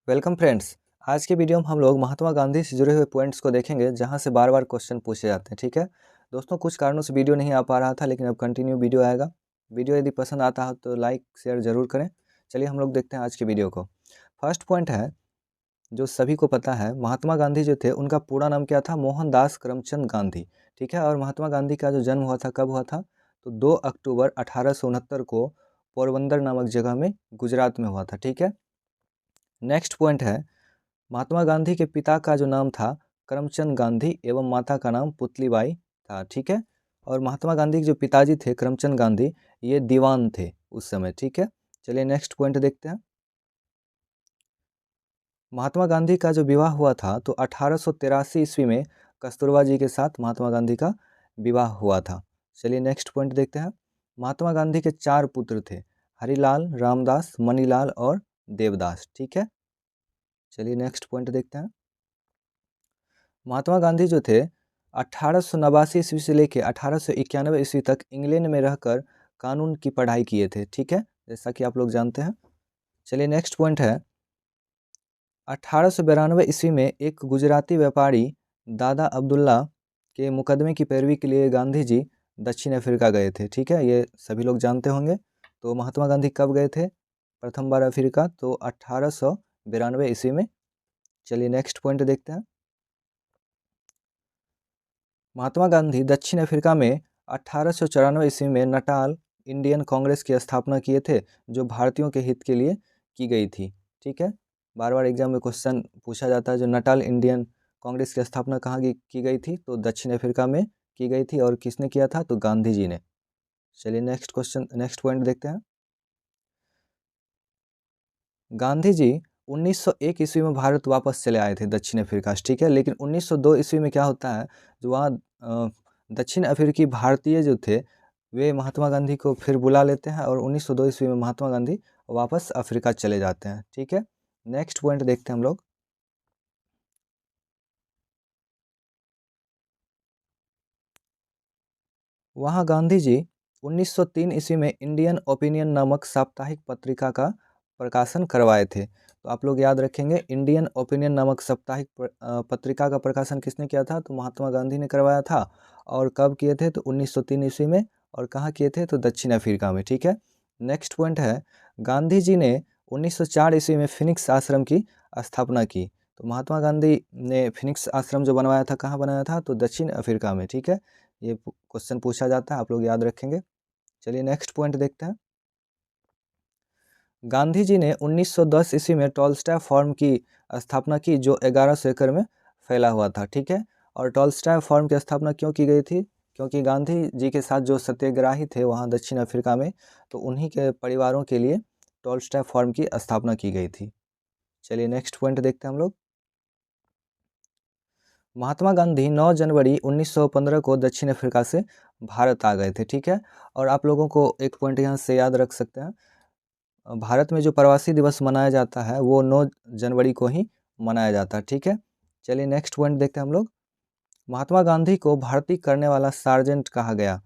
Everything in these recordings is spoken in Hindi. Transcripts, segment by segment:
Welcome friends. आज के वीडियो में हम लोग महात्मा गांधी से जुड़े हुए पॉइंट्स को देखेंगे जहां से बार बार क्वेश्चन पूछे जाते हैं। ठीक है दोस्तों, कुछ कारणों से वीडियो नहीं आ पा रहा था, लेकिन अब कंटिन्यू वीडियो आएगा। वीडियो यदि पसंद आता हो तो लाइक शेयर ज़रूर करें। चलिए हम लोग देखते हैं आज के वीडियो को। फर्स्ट पॉइंट है, जो सभी को पता है, महात्मा गांधी जो थे उनका पूरा नाम क्या था? मोहनदास करमचंद गांधी। ठीक है, और महात्मा गांधी का जो जन्म हुआ था कब हुआ था? तो 2 अक्टूबर 1869 को पोरबंदर नामक जगह में गुजरात में हुआ था। ठीक है, नेक्स्ट पॉइंट है, महात्मा गांधी के पिता का जो नाम था करमचंद गांधी एवं माता का नाम पुतलीबाई था। ठीक है, और महात्मा गांधी के जो पिताजी थे करमचंद गांधी, ये दीवान थे उस समय। ठीक है, चलिए नेक्स्ट पॉइंट देखते हैं। महात्मा गांधी का जो विवाह हुआ था तो 1883 ईस्वी में कस्तूरबा जी के साथ महात्मा गांधी का विवाह हुआ था। चलिए नेक्स्ट पॉइंट देखते हैं। महात्मा गांधी के 4 पुत्र थे, हरिलाल, रामदास, मनीलाल और देवदास। ठीक है, चलिए नेक्स्ट पॉइंट देखते हैं। महात्मा गांधी जो थे 1889 ईस्वी से लेकर 1891 ईस्वी तक इंग्लैंड में रहकर कानून की पढ़ाई किए थे। ठीक है, जैसा कि आप लोग जानते हैं। चलिए नेक्स्ट पॉइंट है, 1892 ईस्वी में एक गुजराती व्यापारी दादा अब्दुल्ला के मुकदमे की पैरवी के लिए गांधी जी दक्षिण अफ्रीका गए थे। ठीक है, ये सभी लोग जानते होंगे। तो महात्मा गांधी कब गए थे प्रथम बार अफ्रीका? तो 1892 ईस्वी में। चलिए नेक्स्ट पॉइंट देखते हैं। महात्मा गांधी दक्षिण अफ्रीका में 1894 ईस्वी में नटाल इंडियन कांग्रेस की स्थापना किए थे, जो भारतीयों के हित के लिए की गई थी। ठीक है, बार बार एग्जाम में क्वेश्चन पूछा जाता है, जो नटाल इंडियन कांग्रेस की स्थापना कहाँ की गई थी? तो दक्षिण अफ्रीका में की गई थी। और किसने किया था? तो गांधी जी ने। चलिए नेक्स्ट पॉइंट देखते हैं। गांधी जी 1901 ईस्वी में भारत वापस चले आए थे दक्षिण अफ्रीका से। ठीक है, लेकिन 1902 ईस्वी में क्या होता है, जो वहाँ दक्षिण अफ्रीकी भारतीय जो थे, वे महात्मा गांधी को फिर बुला लेते हैं और 1902 ईस्वी में महात्मा गांधी वापस अफ्रीका चले जाते हैं। ठीक है, नेक्स्ट पॉइंट देखते हैं हम लोग। वहाँ गांधी जी 1903 ईस्वी में इंडियन ओपिनियन नामक साप्ताहिक पत्रिका का प्रकाशन करवाए थे। तो आप लोग याद रखेंगे, इंडियन ओपिनियन नामक साप्ताहिक पत्रिका का प्रकाशन किसने किया था? तो महात्मा गांधी ने करवाया था। और कब किए थे? तो 1903 ईस्वी में। और कहाँ किए थे? तो दक्षिण अफ्रीका में। ठीक है, नेक्स्ट पॉइंट है, गांधी जी ने 1904 ईस्वी में फिनिक्स आश्रम की स्थापना की। तो महात्मा गांधी ने फिनिक्स आश्रम जो बनवाया था, कहाँ बनाया था? तो दक्षिण अफ्रीका में। ठीक है, ये क्वेश्चन पूछा जाता है, आप लोग याद रखेंगे। चलिए नेक्स्ट पॉइंट देखते हैं। गांधी जी ने 1910 ईस्वी में टॉलस्टॉय फॉर्म की स्थापना की, जो 1100 एकड़ में फैला हुआ था। ठीक है, और टॉलस्टॉय फॉर्म की स्थापना क्यों की गई थी? क्योंकि गांधी जी के साथ जो सत्याग्रही थे वहाँ दक्षिण अफ्रीका में, तो उन्हीं के परिवारों के लिए टॉलस्टॉय फॉर्म की स्थापना की गई थी। चलिए नेक्स्ट पॉइंट देखते हैं हम लोग। महात्मा गांधी 9 जनवरी 1915 को दक्षिण अफ्रीका से भारत आ गए थे। ठीक है, और आप लोगों को एक पॉइंट यहाँ से याद रख सकते हैं, भारत में जो प्रवासी दिवस मनाया जाता है वो 9 जनवरी को ही मनाया जाता है। ठीक है, चलिए नेक्स्ट पॉइंट देखते हैं हम लोग। महात्मा गांधी को भर्ती करने वाला सार्जेंट कहा गया।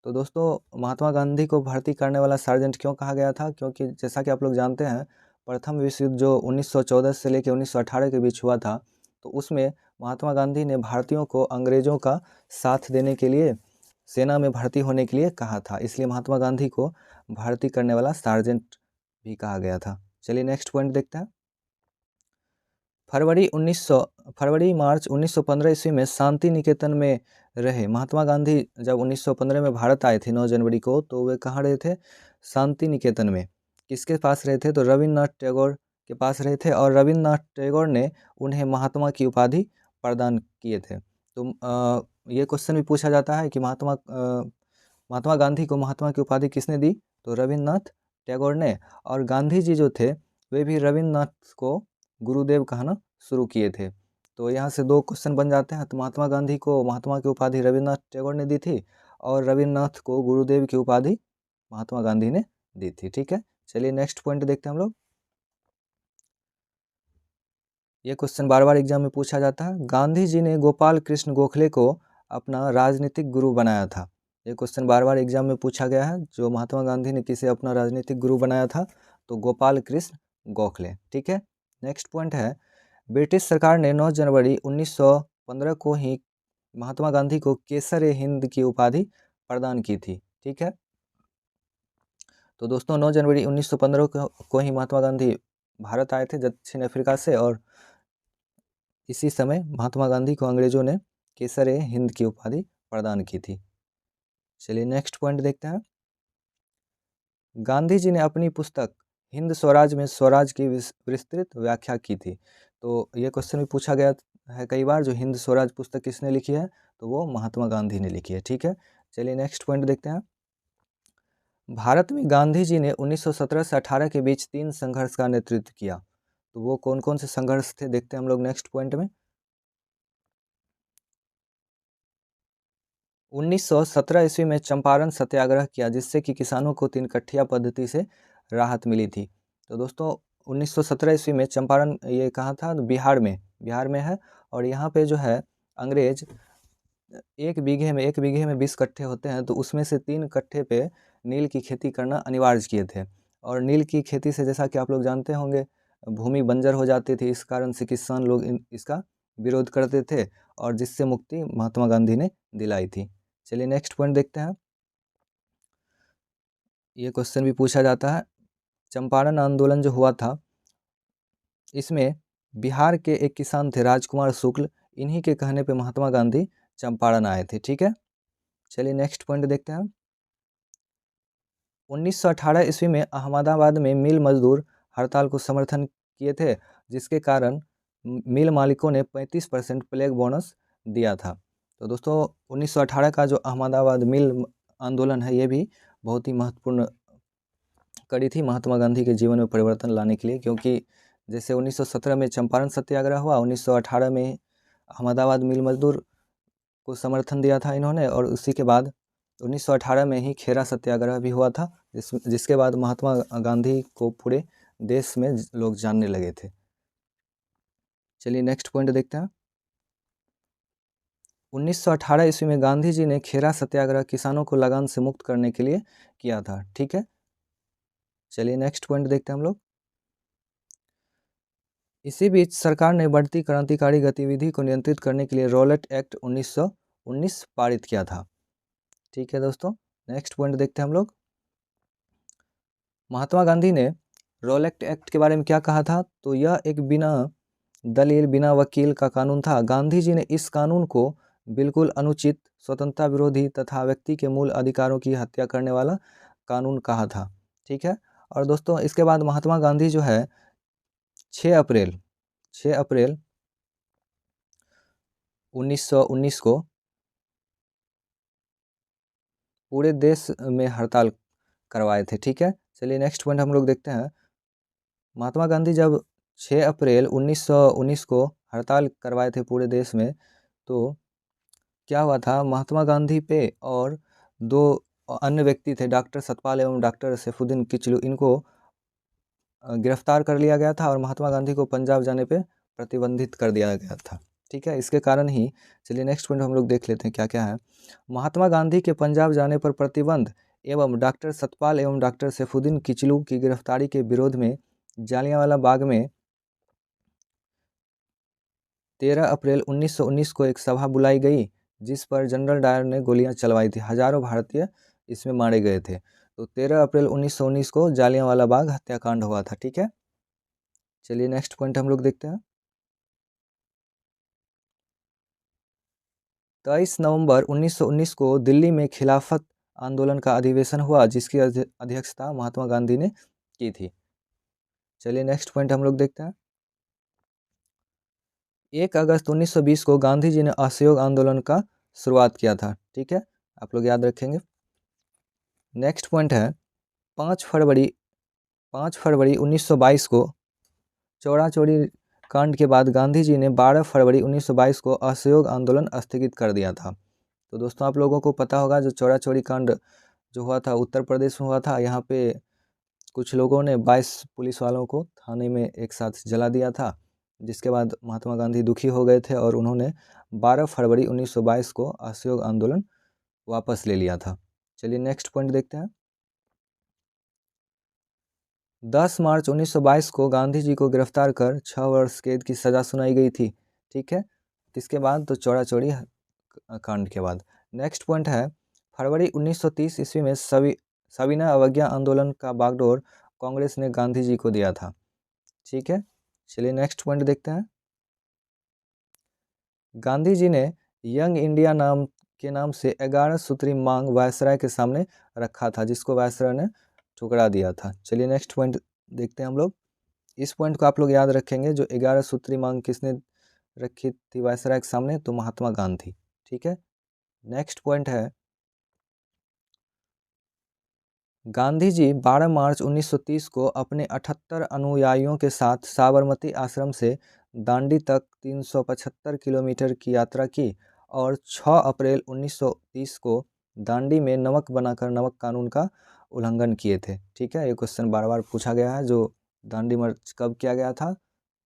तो दोस्तों, महात्मा गांधी को भर्ती करने वाला सार्जेंट क्यों कहा गया था? क्योंकि जैसा कि आप लोग जानते हैं, प्रथम विश्व युद्ध जो 1914 से लेकर 1918 के बीच हुआ था, तो उसमें महात्मा गांधी ने भारतीयों को अंग्रेज़ों का साथ देने के लिए सेना में भर्ती होने के लिए कहा था। इसलिए महात्मा गांधी को भर्ती करने वाला सार्जेंट भी कहा गया था। चलिए नेक्स्ट पॉइंट देखते हैं। फरवरी मार्च 1915 ईस्वी में शांति निकेतन में रहे। महात्मा गांधी जब 1915 में भारत आए थे 9 जनवरी को, तो वे कहाँ रहे थे? शांति निकेतन में। किसके पास रहे थे? तो रविन्द्रनाथ टैगोर के पास रहे थे, और रविन्द्रनाथ टैगोर ने उन्हें महात्मा की उपाधि प्रदान किए थे। तो ये क्वेश्चन भी पूछा जाता है कि महात्मा गांधी को महात्मा की उपाधि किसने दी? तो रविन्द्रनाथ टैगोर ने। और गांधी जी जो थे, वे भी रविन्द्रनाथ को गुरुदेव कहना शुरू किए थे। तो यहाँ से 2 क्वेश्चन बन जाते हैं। तो महात्मा गांधी को महात्मा की उपाधि रविन्द्रनाथ टैगोर ने दी थी, और रविन्द्रनाथ को गुरुदेव की उपाधि महात्मा गांधी ने दी थी। ठीक है, चलिए नेक्स्ट पॉइंट देखते हैं हम लोग। ये क्वेश्चन बार बार एग्जाम में पूछा जाता है, गांधी जी ने गोपाल कृष्ण गोखले को अपना राजनीतिक गुरु बनाया था। ये क्वेश्चन बार बार एग्जाम में पूछा गया है, जो महात्मा गांधी ने किसे अपना राजनीतिक गुरु बनाया था? तो गोपाल कृष्ण गोखले। ठीक है, नेक्स्ट पॉइंट है, ब्रिटिश सरकार ने 9 जनवरी 1915 को ही महात्मा गांधी को केसर-ए-हिंद की उपाधि प्रदान की थी। ठीक है, तो दोस्तों 9 जनवरी 1915 को ही महात्मा गांधी भारत आए थे दक्षिण अफ्रीका से, और इसी समय महात्मा गांधी को अंग्रेजों ने केसर-ए-हिंद की उपाधि प्रदान की थी। चलिए नेक्स्ट पॉइंट देखते हैं। गांधी जी ने अपनी पुस्तक हिंद स्वराज में स्वराज की विस्तृत व्याख्या की थी। तो ये क्वेश्चन भी पूछा गया है कई बार, जो हिंद स्वराज पुस्तक किसने लिखी है, तो वो महात्मा गांधी ने लिखी है। ठीक है, चलिए नेक्स्ट पॉइंट देखते हैं। भारत में गांधी जी ने 1917 से 18 के बीच 3 संघर्ष का नेतृत्व किया। तो वो कौन कौन से संघर्ष थे, देखते हैं हम लोग नेक्स्ट पॉइंट में। 1917 ईस्वी में चंपारण सत्याग्रह किया, जिससे कि किसानों को 3 कट्ठिया पद्धति से राहत मिली थी। तो दोस्तों 1917 ईस्वी में चंपारण ये कहाँ था, तो बिहार में है। और यहाँ पे जो है अंग्रेज एक बीघे में 20 कट्ठे होते हैं, तो उसमें से 3 कट्ठे पे नील की खेती करना अनिवार्य किए थे। और नील की खेती से, जैसा कि आप लोग जानते होंगे, भूमि बंजर हो जाती थी। इस कारण से किसान लोग इसका विरोध करते थे, और जिससे मुक्ति महात्मा गांधी ने दिलाई थी। चलिए नेक्स्ट पॉइंट देखते हैं। ये क्वेश्चन भी पूछा जाता है, चंपारण आंदोलन जो हुआ था, इसमें बिहार के एक किसान थे राजकुमार शुक्ल, इन्हीं के कहने पे महात्मा गांधी चंपारण आए थे। ठीक है, चलिए नेक्स्ट पॉइंट देखते हैं। 1918 ईस्वी में अहमदाबाद में मिल मजदूर हड़ताल को समर्थन किए थे, जिसके कारण मिल मालिकों ने 35% प्लेग बोनस दिया था। तो दोस्तों 1918 का जो अहमदाबाद मिल आंदोलन है, ये भी बहुत ही महत्वपूर्ण कड़ी थी महात्मा गांधी के जीवन में परिवर्तन लाने के लिए, क्योंकि जैसे 1917 में चंपारण सत्याग्रह हुआ, 1918 में अहमदाबाद मिल मजदूर को समर्थन दिया था इन्होंने, और उसी के बाद 1918 में ही खेरा सत्याग्रह भी हुआ था, जिसके बाद महात्मा गांधी को पूरे देश में लोग जानने लगे थे। चलिए नेक्स्ट पॉइंट देखते हैं। 1918 ईस्वी में गांधी जी ने खेरा सत्याग्रह किसानों को लगान से मुक्त करने के लिए किया था। ठीक है, चलिए नेक्स्ट पॉइंट देखते हैं हम लोग। इसी बीच सरकार ने बढ़ती क्रांतिकारी गतिविधि को नियंत्रित करने के लिए रॉलेट एक्ट 1919 पारित किया था। ठीक है दोस्तों, नेक्स्ट पॉइंट देखते हैं हम लोग। महात्मा गांधी ने रॉलेट एक्ट के बारे में क्या कहा था, तो यह एक बिना दलील बिना वकील का कानून था। गांधी जी ने इस कानून को बिल्कुल अनुचित, स्वतंत्रता विरोधी तथा व्यक्ति के मूल अधिकारों की हत्या करने वाला कानून कहा था। ठीक है, और दोस्तों इसके बाद महात्मा गांधी जो है 6 अप्रैल 1919 को पूरे देश में हड़ताल करवाए थे। ठीक है, चलिए नेक्स्ट पॉइंट हम लोग देखते हैं। महात्मा गांधी जब 6 अप्रैल 1919 को हड़ताल करवाए थे पूरे देश में, तो क्या हुआ था, महात्मा गांधी पे और 2 अन्य व्यक्ति थे, डॉक्टर सतपाल एवं डॉक्टर सैफुद्दीन किचलू, इनको गिरफ्तार कर लिया गया था, और महात्मा गांधी को पंजाब जाने पे प्रतिबंधित कर दिया गया था। ठीक है, इसके कारण ही, चलिए नेक्स्ट पॉइंट हम लोग देख लेते हैं क्या क्या है। महात्मा गांधी के पंजाब जाने पर प्रतिबंध एवं डॉक्टर सतपाल एवं डॉक्टर सैफुद्दीन किचलू की गिरफ्तारी के विरोध में जालियांवाला बाग में 13 अप्रैल 1919 को एक सभा बुलाई गई, जिस पर जनरल डायर ने गोलियां चलवाई थी। हजारों भारतीय इसमें मारे गए थे। तो 13 अप्रैल 1919 को जालियांवाला बाग हत्याकांड हुआ था। ठीक है, चलिए नेक्स्ट पॉइंट हम लोग देखते हैं। 23 नवंबर 1919 को दिल्ली में खिलाफत आंदोलन का अधिवेशन हुआ, जिसकी अध्यक्षता महात्मा गांधी ने की थी। चलिए नेक्स्ट पॉइंट हम लोग देखते हैं। 1 अगस्त 1920 को गांधी जी ने असहयोग आंदोलन का शुरुआत किया था। ठीक है, आप लोग याद रखेंगे। नेक्स्ट पॉइंट है 5 फरवरी 1922 को चौरा चौरी कांड के बाद गांधी जी ने 12 फरवरी 1922 को असहयोग आंदोलन स्थगित कर दिया था। तो दोस्तों आप लोगों को पता होगा, जो चौरा चौरी कांड जो हुआ था उत्तर प्रदेश में हुआ था। यहाँ पे कुछ लोगों ने 22 पुलिस वालों को थाने में एक साथ जला दिया था, जिसके बाद महात्मा गांधी दुखी हो गए थे, और उन्होंने 12 फरवरी 1922 को असहयोग आंदोलन वापस ले लिया था। चलिए नेक्स्ट पॉइंट देखते हैं। 10 मार्च 1922 को गांधी जी को गिरफ्तार कर 6 वर्ष कैद की सज़ा सुनाई गई थी। ठीक है, किसके बाद? तो चौरा चौरी कांड के बाद। नेक्स्ट पॉइंट है, फरवरी 1930 ईस्वी में सविनय अवज्ञा आंदोलन का बागडोर कांग्रेस ने गांधी जी को दिया था। ठीक है, चलिए नेक्स्ट पॉइंट देखते हैं। गांधी जी ने यंग इंडिया के नाम से 11 सूत्री मांग वायसराय के सामने रखा था, जिसको वायसराय ने ठुकरा दिया था। चलिए नेक्स्ट पॉइंट देखते हैं हम लोग। इस पॉइंट को आप लोग याद रखेंगे, जो 11 सूत्री मांग किसने रखी थी वायसराय के सामने? तो महात्मा गांधी। ठीक है, नेक्स्ट पॉइंट है, गांधी जी 12 मार्च 1930 को अपने 78 अनुयायियों के साथ साबरमती आश्रम से दांडी तक 375 किलोमीटर की यात्रा की और 6 अप्रैल 1930 को दांडी में नमक बनाकर नमक कानून का उल्लंघन किए थे। ठीक है, ये क्वेश्चन बार बार पूछा गया है। जो दांडी मार्च कब किया गया था?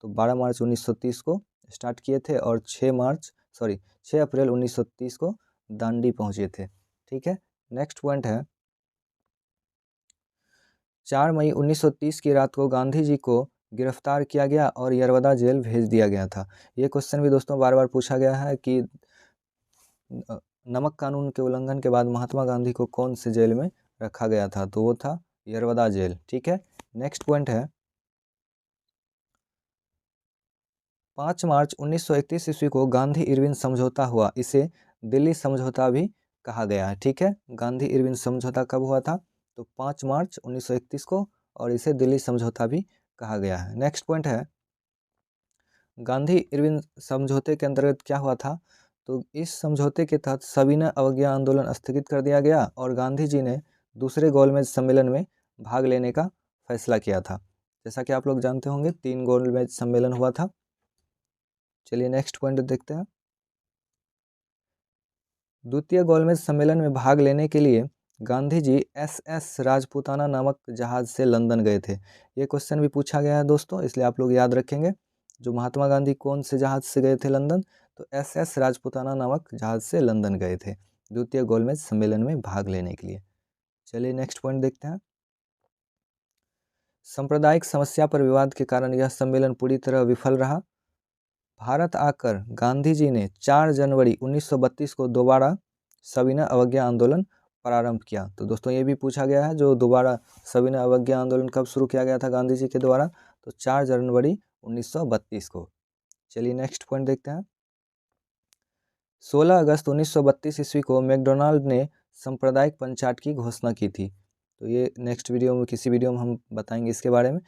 तो 12 मार्च 1930 को स्टार्ट किए थे और 6 अप्रैल 1930 को दांडी पहुंचे थे। ठीक है, नेक्स्ट पॉइंट है, 4 मई 1930 की रात को गांधी जी को गिरफ्तार किया गया और यरवदा जेल भेज दिया गया था। ये क्वेश्चन भी दोस्तों बार बार पूछा गया है कि नमक कानून के उल्लंघन के बाद महात्मा गांधी को कौन से जेल में रखा गया था? तो वो था यरवदा जेल। ठीक है, नेक्स्ट पॉइंट है, 5 मार्च 1931 ईस्वी को गांधी इरविन समझौता हुआ। इसे दिल्ली समझौता भी कहा गया है। ठीक है, गांधी इरविन समझौता कब हुआ था? तो 5 मार्च 1931 को, और इसे दिल्ली समझौता भी कहा गया है। नेक्स्ट पॉइंट है, गांधी इरविन समझौते के अंतर्गत क्या हुआ था? तो इस समझौते के तहत सविनय अवज्ञा आंदोलन स्थगित कर दिया गया और गांधी जी ने दूसरे गोलमेज सम्मेलन में भाग लेने का फैसला किया था। जैसा कि आप लोग जानते होंगे 3 गोलमेज सम्मेलन हुआ था। चलिए नेक्स्ट पॉइंट देखते हैं। द्वितीय गोलमेज सम्मेलन में भाग लेने के लिए गांधी जी SS राजपूताना नामक जहाज से लंदन गए थे। ये क्वेश्चन भी पूछा गया है दोस्तों, इसलिए आप लोग याद रखेंगे। जो महात्मा गांधी कौन से जहाज से गए थे लंदन? तो SS राजपूताना नामक जहाज से लंदन गए थे द्वितीय गोलमेज सम्मेलन में भाग लेने के लिए। चलिए नेक्स्ट पॉइंट देखते हैं। सांप्रदायिक समस्या पर विवाद के कारण यह सम्मेलन पूरी तरह विफल रहा। भारत आकर गांधी जी ने 4 जनवरी 1932 को दोबारा सविनय अवज्ञा आंदोलन प्रारंभ किया। तो दोस्तों ये भी पूछा गया है, जो दोबारा सविनय अवज्ञा आंदोलन कब शुरू किया गया था गांधी जी के द्वारा? तो 4 जनवरी 1932 को। चलिए नेक्स्ट पॉइंट देखते हैं। 16 अगस्त 1932 ईस्वी को मैकडोनाल्ड ने सांप्रदायिक पंचायत की घोषणा की थी। तो ये नेक्स्ट वीडियो में, किसी वीडियो में हम बताएंगे इसके बारे में।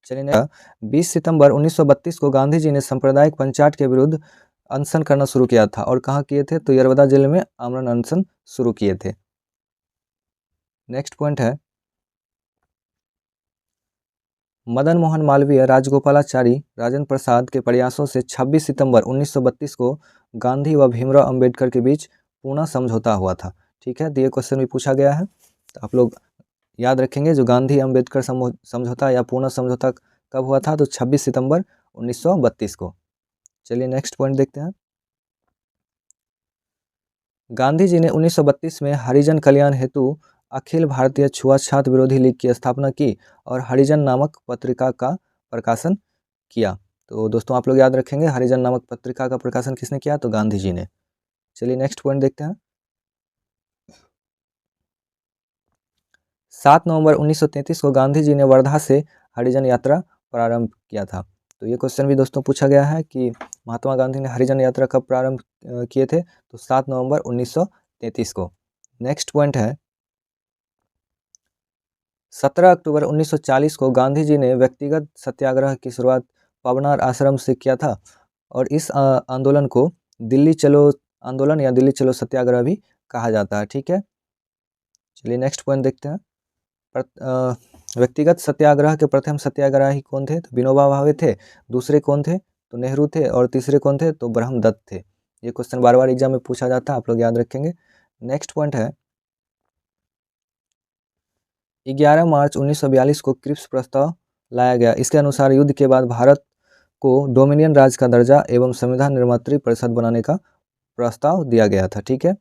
चलिए 20 सितंबर 1932 को गांधी जी ने सांप्रदायिक पंचायत के विरुद्ध अनशन करना शुरू किया था और कहाँ किए थे? तो यरवदा जेल में आमरण अनशन शुरू किए थे। नेक्स्ट पॉइंट है, मदन मोहन मालवीय, राजगोपालाचारी, राजेंद्र प्रसाद के प्रयासों से 26 सितंबर 1932 को गांधी व भीमराव अंबेडकर के बीच पूना समझौता हुआ था। ठीक है, तो ये क्वेश्चन भी पूछा गया है, तो आप लोग याद रखेंगे। जो गांधी अंबेडकर समझौता या पूना समझौता कब हुआ था? तो 26 सितंबर 1932 को। चलिए नेक्स्ट पॉइंट देखते हैं। गांधी जी ने 1932 में हरिजन कल्याण हेतु अखिल भारतीय छुआछूत विरोधी लीग की स्थापना की और हरिजन नामक पत्रिका का प्रकाशन किया। तो दोस्तों आप लोग याद रखेंगे, हरिजन नामक पत्रिका का प्रकाशन किसने किया? तो गांधी जी ने। चलिए नेक्स्ट पॉइंट देखते हैं। 7 नवंबर 1933 को गांधी जी ने वर्धा से हरिजन यात्रा प्रारंभ किया था। तो ये क्वेश्चन भी दोस्तों पूछा गया है कि महात्मा गांधी ने हरिजन यात्रा कब प्रारंभ किए थे? तो 7 नवंबर 1933 को। नेक्स्ट पॉइंट है, 17 अक्टूबर 1940 को गांधी जी ने व्यक्तिगत सत्याग्रह की शुरुआत पवनार आश्रम से किया था और इस आंदोलन को दिल्ली चलो आंदोलन या दिल्ली चलो सत्याग्रह भी कहा जाता है। ठीक है, चलिए नेक्स्ट पॉइंट देखते हैं। व्यक्तिगत सत्याग्रह के प्रथम सत्याग्रही कौन थे? तो विनोबा भावे थे। दूसरे कौन थे? तो नेहरू थे। और तीसरे कौन थे? तो ब्रह्मदत्त थे। ये क्वेश्चन बार बार एग्जाम में पूछा जाता है, आप लोग याद रखेंगे। नेक्स्ट पॉइंट है, 11 मार्च 1942 को क्रिप्स प्रस्ताव लाया गया। इसके अनुसार युद्ध के बाद भारत को डोमिनियन राज्य का दर्जा एवं संविधान निर्मात्री परिषद बनाने का प्रस्ताव दिया गया था। ठीक है,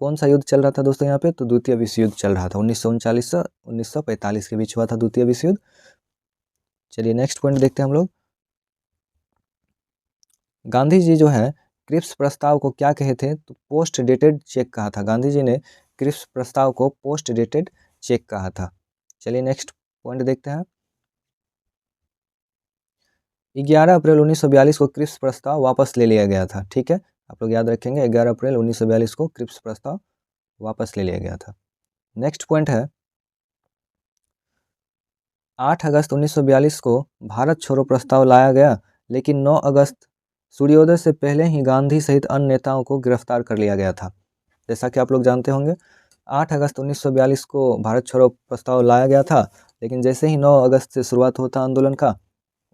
कौन सा युद्ध चल रहा था दोस्तों यहाँ पे? तो द्वितीय विश्व युद्ध चल रहा था। 1939 से 1945 के बीच हुआ था द्वितीय विश्व युद्ध। चलिए नेक्स्ट पॉइंट देखते हैं हम लोग। गांधी जी जो है क्रिप्स प्रस्ताव को क्या कहे थे, तो पोस्ट डेटेड चेक कहा था। गांधी जी ने क्रिप्स प्रस्ताव को पोस्ट डेटेड चेक कहा था। चलिए नेक्स्ट पॉइंट देखते हैं। 11 अप्रैल 1942 को क्रिप्स प्रस्ताव वापस ले लिया गया था। ठीक है, आप लोग याद रखेंगे 11 अप्रैल 1942 को क्रिप्स प्रस्ताव वापस ले लिया गया था। नेक्स्ट पॉइंट है 8 अगस्त 1942 को भारत छोड़ो प्रस्ताव लाया गया, लेकिन 9 अगस्त सूर्योदय से पहले ही गांधी सहित अन्य नेताओं को गिरफ्तार कर लिया गया था। जैसा कि आप लोग जानते होंगे 8 अगस्त 1942 को भारत छोड़ो प्रस्ताव लाया गया था, लेकिन जैसे ही 9 अगस्त से शुरुआत होता आंदोलन का,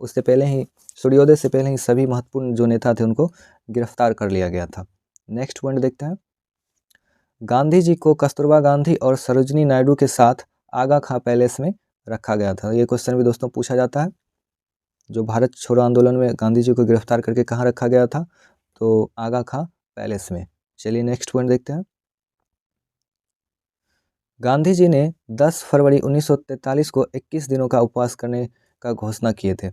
उससे पहले ही सूर्योदय से पहले ही सभी महत्वपूर्ण जो नेता थे उनको गिरफ्तार कर लिया गया था। नेक्स्ट पॉइंट देखते हैं। गांधी जी को कस्तूरबा गांधी और सरोजिनी नायडू के साथ आगा खां पैलेस में रखा गया था। ये क्वेश्चन भी दोस्तों पूछा जाता है। जो भारत छोड़ो आंदोलन में गांधी जी को गिरफ्तार करके कहाँ रखा गया था, तो आगा खां पैलेस में। चलिए नेक्स्ट पॉइंट देखते हैं। गांधी जी ने 10 फरवरी 1943 को 21 दिनों का उपवास करने का घोषणा किए थे।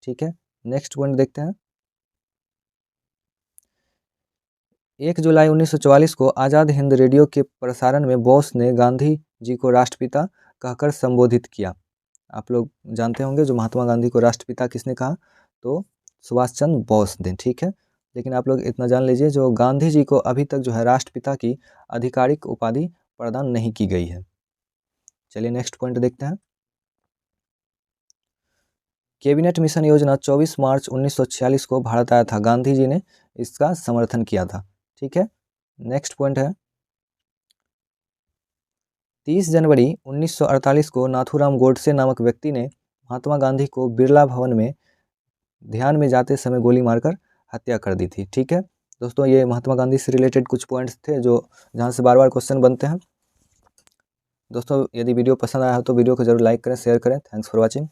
ठीक है, नेक्स्ट पॉइंट देखते हैं। 1 जुलाई 1944 को आज़ाद हिंद रेडियो के प्रसारण में बोस ने गांधी जी को राष्ट्रपिता कहकर संबोधित किया। आप लोग जानते होंगे जो महात्मा गांधी को राष्ट्रपिता किसने कहा, तो सुभाष चंद्र बोस ने। ठीक है, लेकिन आप लोग इतना जान लीजिए जो गांधी जी को अभी तक जो है राष्ट्रपिता की आधिकारिक उपाधि प्रदान नहीं की गई है। चलिए नेक्स्ट पॉइंट देखते हैं। कैबिनेट मिशन योजना 24 मार्च 1946 को भारत आया था। गांधी जी ने इसका समर्थन किया था। ठीक है, नेक्स्ट पॉइंट है 30 जनवरी 1948 को नाथूराम गोडसे नामक व्यक्ति ने महात्मा गांधी को बिरला भवन में ध्यान में जाते समय गोली मारकर हत्या कर दी थी। ठीक है दोस्तों, ये महात्मा गांधी से रिलेटेड कुछ पॉइंट्स थे जो जहाँ से बार बार क्वेश्चन बनते हैं। दोस्तों यदि वीडियो पसंद आया हो तो वीडियो को जरूर लाइक करें, शेयर करें। Thanks for watching.